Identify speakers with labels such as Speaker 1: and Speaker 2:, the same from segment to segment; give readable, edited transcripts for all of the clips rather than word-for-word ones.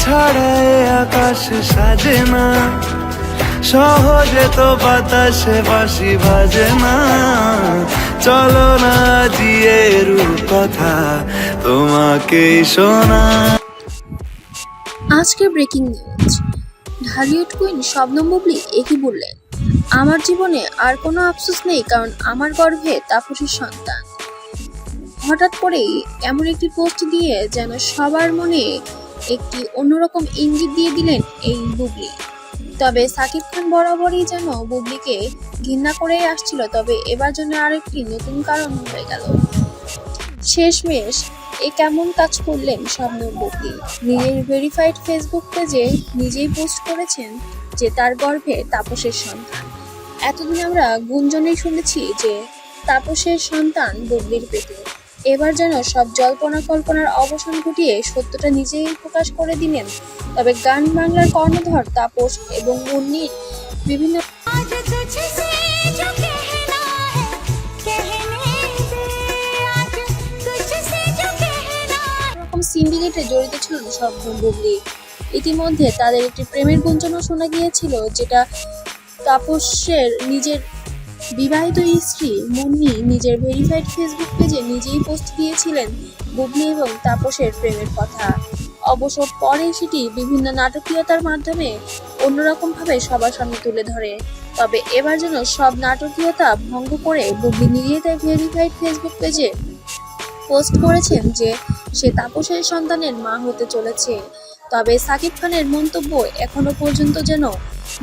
Speaker 1: ছাড়া এ আকাশ সাজে না, সহজে তো বাতাসে বাঁশি বাজে না। চলো না জিয়ে রূপ কথা তোমাকেই শোনা।
Speaker 2: আজকে breaking news, Dhallywood queen Shabnam Bubly একই বললেন, আমার জীবনে আর কোনো আফসোস নেই, কারণ আমার গর্ভে তাপসীর সন্তান। হঠাৎ করেই এমন একটি পোস্ট দিয়ে যেন সবার মনে একটি অন্যরকম ইঙ্গিত দিয়ে দিলেন এই বুবলি। তবে সাকিব খান বরাবরই যেন বুবলিকে ঘৃণা করেই আসছিল, তবে এবার জন্য আরেকটি নতুন কারণ হয়ে গেল। শেষমেশ কেমন কাজ করলেন শবনম বুবলি, নিজের ভেরিফাইড ফেসবুক পেজে নিজেই পোস্ট করেছেন যে তার গর্ভে তাপসের সন্তান। এতদিন আমরা গুঞ্জনেই শুনেছি যে তাপসের সন্তান বুবলির পেটে। এবার যেন সব জল্পনা কল্পনার অবসান ঘটিয়ে সত্যটা নিজেই প্রকাশ করে দিলেন। তবে গান বাংলার কর্ণধর তাপস এবং মুন্নির বিভিন্ন সিন্ডিকেটে জড়িত ছিলেন শবনম বুবলি। ইতিমধ্যে তাদের একটি প্রেমের গুঞ্জনও শোনা গিয়েছিল, যেটা তাপসের নিজের বিবাহিত স্ত্রী মুন্নি নিজের ভেরিফাইড ফেসবুক পেজে নিজেই পোস্ট দিয়েছিলেন বুবলি এবং তাপসের প্রেমের কথা। অবশ্য পরে সেটি বিভিন্ন নাটকীয়তার মাধ্যমে অন্যরকম ভাবে সবার সামনে তুলে ধরে। তবে এবার যেন সব নাটকীয়তা ভঙ্গ করে বুবলি নিজেই তার ভেরিফাইড ফেসবুক পেজে পোস্ট করেছেন যে সে তাপসের সন্তানের মা হতে চলেছে। তবে সাকিব খানের মন্তব্য এখনো পর্যন্ত যেন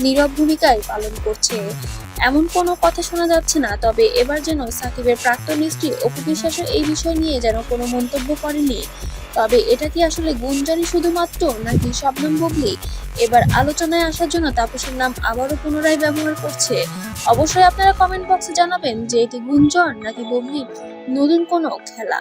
Speaker 2: নীরব ভূমিকায় পালন করছে, এমন কোনো কথা শোনা যাচ্ছে না। তবে এবার যেন সাকিবের প্রাক্তন স্ত্রী অপু বিশ্বাসও এই বিষয় নিয়ে যেন কোনো মন্তব্য করেনি। তবে এটা কি আসলে গুঞ্জনই শুধুমাত্র, নাকি শবনম বুবলি এবার আলোচনায় আসার জন্য তাপসের নাম আবারও পুনরায় ব্যবহার করছে? অবশ্যই আপনারা কমেন্ট বক্সে জানাবেন যে এটি গুঞ্জন নাকি বুবলির নতুন কোনো খেলা।